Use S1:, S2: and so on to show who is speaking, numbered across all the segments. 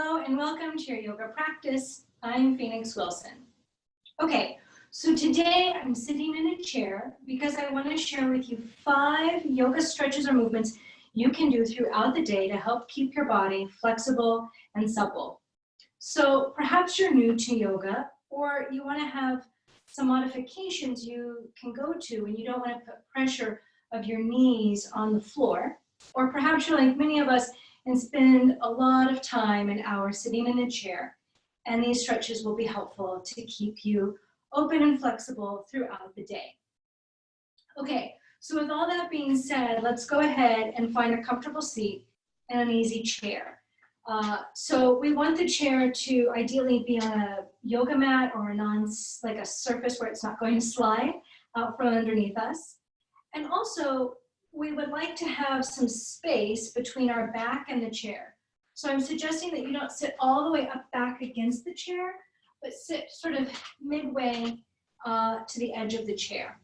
S1: Hello and welcome to your yoga practice. I'm Phoenix Wilson. Okay, so today I'm sitting in a chair because I want to share with you 5 yoga stretches or movements you can do throughout the day to help keep your body flexible and supple. So perhaps you're new to yoga or you want to have some modifications you can go to and you don't want to put pressure of your knees on the floor. Or perhaps you're like many of us and spend a lot of time, an hour sitting in a chair. And these stretches will be helpful to keep you open and flexible throughout the day. Okay, so with all that being said, let's go ahead and find a comfortable seat and an easy chair. So we want the chair to ideally be on a yoga mat or like a surface where it's not going to slide out from underneath us. And also, we would like to have some space between our back and the chair. So I'm suggesting that you don't sit all the way up back against the chair, but sit sort of midway to the edge of the chair.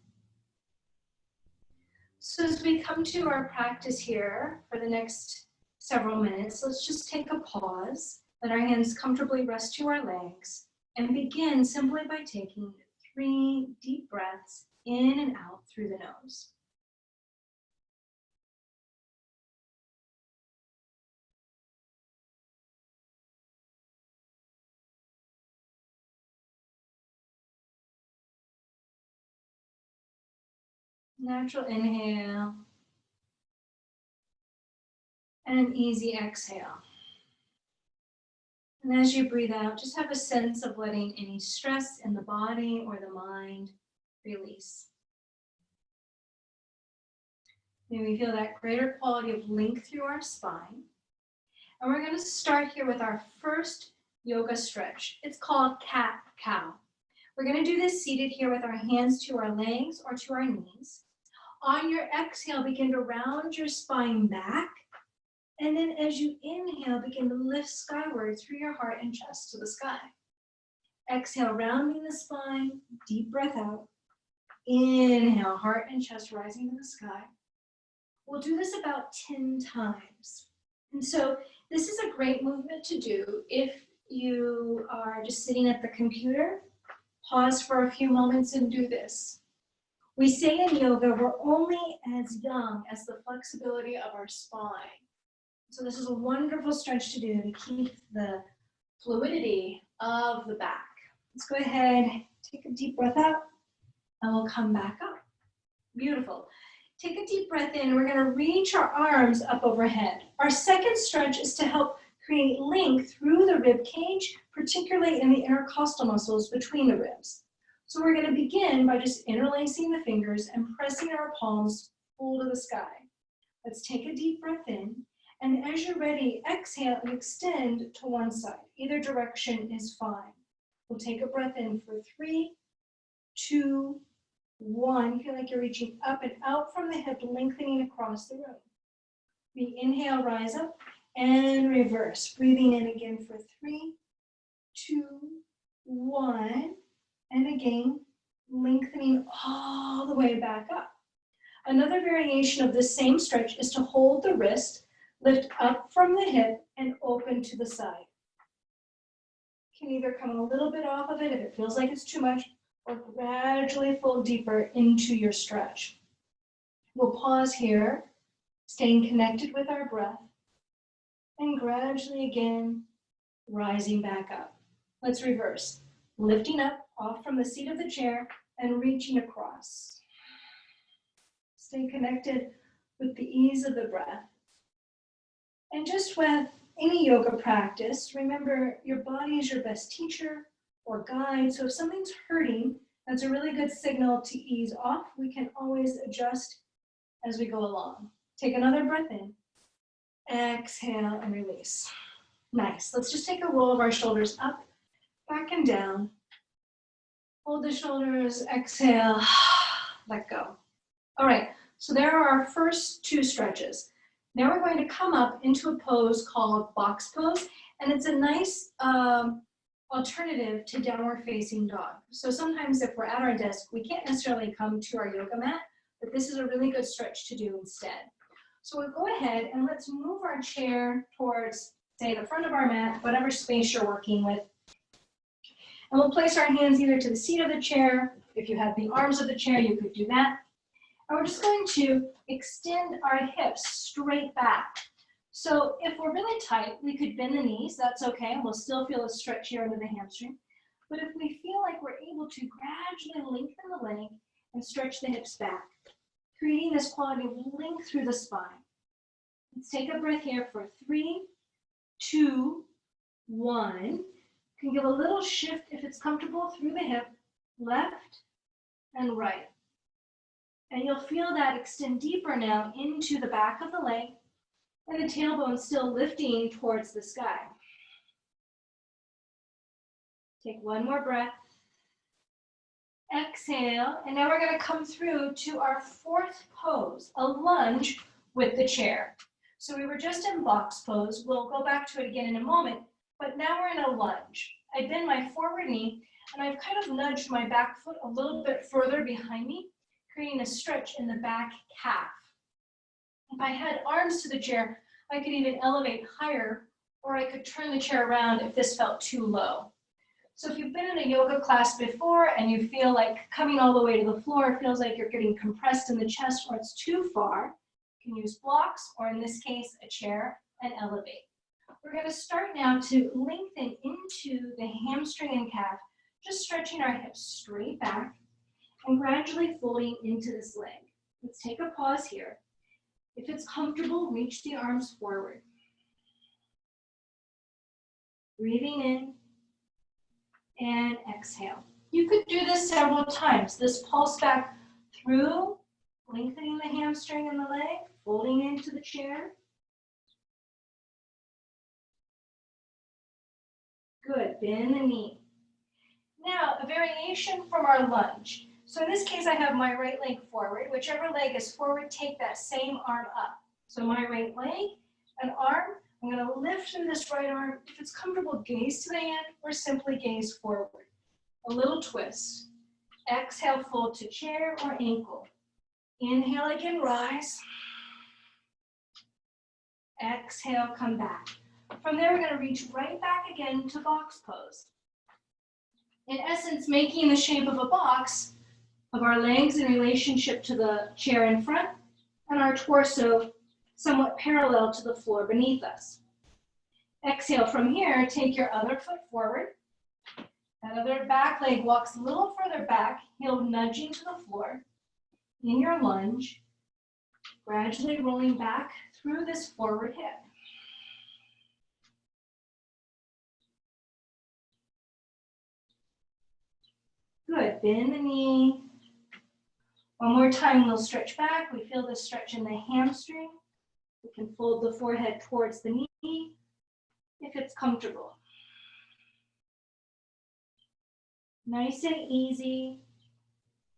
S1: So as we come to our practice here for the next several minutes, let's just take a pause, let our hands comfortably rest to our legs, and begin simply by taking 3 deep breaths in and out through the nose. Natural inhale and an easy exhale. And as you breathe out, just have a sense of letting any stress in the body or the mind release. May we feel that greater quality of length through our spine. And we're going to start here with our first yoga stretch. It's called cat-cow. We're going to do this seated here with our hands to our legs or to our knees. On your exhale, begin to round your spine back. And then as you inhale, begin to lift skyward through your heart and chest to the sky. Exhale, rounding the spine, deep breath out. Inhale, heart and chest rising to the sky. We'll do this about 10 times. And so this is a great movement to do if you are just sitting at the computer. Pause for a few moments and do this. We say in yoga, we're only as young as the flexibility of our spine. So this is a wonderful stretch to do to keep the fluidity of the back. Let's go ahead, take a deep breath out, and we'll come back up. Beautiful. Take a deep breath in. We're going to reach our arms up overhead. Our second stretch is to help create length through the rib cage, particularly in the intercostal muscles between the ribs. So we're going to begin by just interlacing the fingers and pressing our palms full to the sky. Let's take a deep breath in. And as you're ready, exhale and extend to one side. Either direction is fine. We'll take a breath in for 3, 2, 1. Feel like you're reaching up and out from the hip, lengthening across the room. We inhale, rise up, and reverse. Breathing in again for 3, 2, 1. And again, lengthening all the way back up. Another variation of this same stretch is to hold the wrist, lift up from the hip, and open to the side. You can either come a little bit off of it if it feels like it's too much, or gradually fold deeper into your stretch. We'll pause here, staying connected with our breath, and gradually again, rising back up. Let's reverse. Lifting up off from the seat of the chair and reaching across. Stay connected with the ease of the breath. And just with any yoga practice, remember your body is your best teacher or guide. So if something's hurting, that's a really good signal to ease off. We can always adjust as we go along. Take another breath in. Exhale and release. Nice. Let's just take a roll of our shoulders up, back and down. Hold the shoulders, exhale, let go. All right, so there are our first 2 stretches. Now we're going to come up into a pose called box pose, and it's a nice alternative to downward facing dog. So sometimes if we're at our desk, we can't necessarily come to our yoga mat, but this is a really good stretch to do instead. So we'll go ahead and let's move our chair towards say the front of our mat, whatever space you're working with. And we'll place our hands either to the seat of the chair. If you have the arms of the chair, you could do that. And we're just going to extend our hips straight back. So if we're really tight, we could bend the knees. That's okay. We'll still feel a stretch here under the hamstring. But if we feel like we're able to gradually lengthen the leg and stretch the hips back, creating this quality of length through the spine. Let's take a breath here for 3, 2, 1. You can give a little shift if it's comfortable through the hip, left and right. And you'll feel that extend deeper now into the back of the leg and the tailbone still lifting towards the sky. Take one more breath. Exhale, and now we're going to come through to our fourth pose, a lunge with the chair. So we were just in box pose. We'll go back to it again in a moment, but now we're in a lunge. I bend my forward knee, and I've kind of nudged my back foot a little bit further behind me, creating a stretch in the back calf. If I had arms to the chair, I could even elevate higher, or I could turn the chair around if this felt too low. So if you've been in a yoga class before and you feel like coming all the way to the floor feels like you're getting compressed in the chest or it's too far, you can use blocks, or in this case, a chair, and elevate. We're going to start now to lengthen into the hamstring and calf, just stretching our hips straight back and gradually folding into this leg. Let's take a pause here. If it's comfortable, reach the arms forward. Breathing in and exhale. You could do this several times. This pulse back through, lengthening the hamstring and the leg, folding into the chair. Good, bend the knee. Now, a variation from our lunge. So in this case, I have my right leg forward. Whichever leg is forward, take that same arm up. So my right leg and arm, I'm going to lift through this right arm. If it's comfortable, gaze to the hand or simply gaze forward. A little twist. Exhale, fold to chair or ankle. Inhale again, rise. Exhale, come back. From there, we're going to reach right back again to box pose. In essence, making the shape of a box of our legs in relationship to the chair in front and our torso somewhat parallel to the floor beneath us. Exhale from here, take your other foot forward. That other back leg walks a little further back, heel nudging to the floor. In your lunge, gradually rolling back through this forward hip. Good, bend the knee. One more time, we'll stretch back. We feel the stretch in the hamstring. We can fold the forehead towards the knee if it's comfortable. Nice and easy.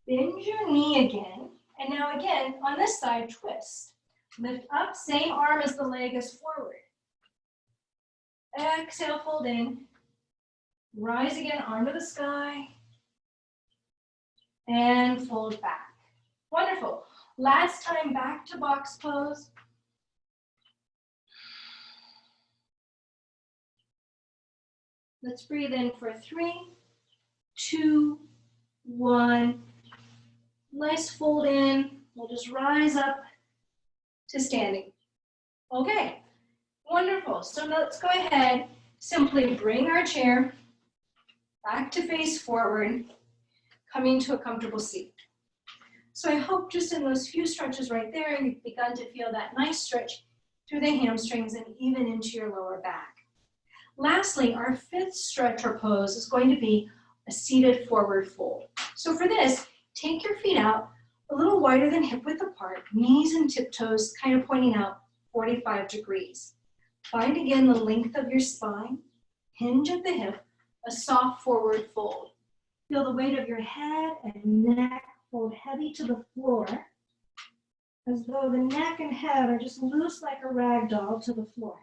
S1: Bend your knee again. And now again, on this side, twist. Lift up, same arm as the leg is forward. Exhale, fold in. Rise again, arm to the sky. And fold back. Wonderful. Last time, back to box pose. Let's breathe in for 3, 2, 1. Nice fold in. We'll just rise up to standing. Okay, wonderful. So let's go ahead, simply bring our chair back to face forward, coming to a comfortable seat. So I hope just in those few stretches right there, you've begun to feel that nice stretch through the hamstrings and even into your lower back. Lastly, our fifth stretch or pose is going to be a seated forward fold. So for this, take your feet out a little wider than hip width apart, knees and tiptoes kind of pointing out 45 degrees. Find again the length of your spine, hinge at the hip, a soft forward fold. Feel the weight of your head and neck fold heavy to the floor, as though the neck and head are just loose like a rag doll to the floor.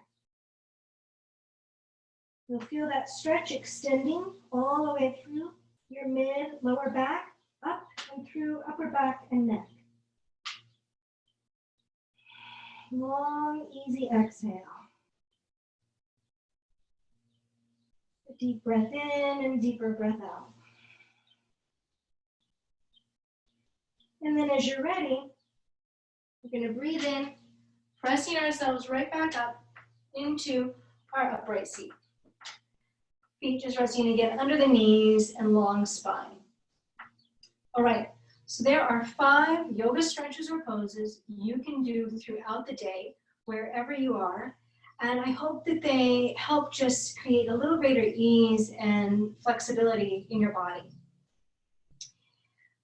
S1: You'll feel that stretch extending all the way through your mid, lower back, up and through upper back and neck. Long, easy exhale. A deep breath in and deeper breath out. And then as you're ready, we're going to breathe in, pressing ourselves right back up into our upright seat. Feet just resting again under the knees and long spine. All right, so there are 5 yoga stretches or poses you can do throughout the day, wherever you are. And I hope that they help just create a little greater ease and flexibility in your body.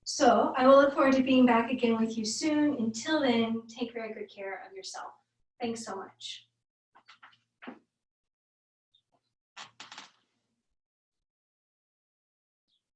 S1: So I will look forward to being back again with you soon. Until then, take very good care of yourself. Thanks so much.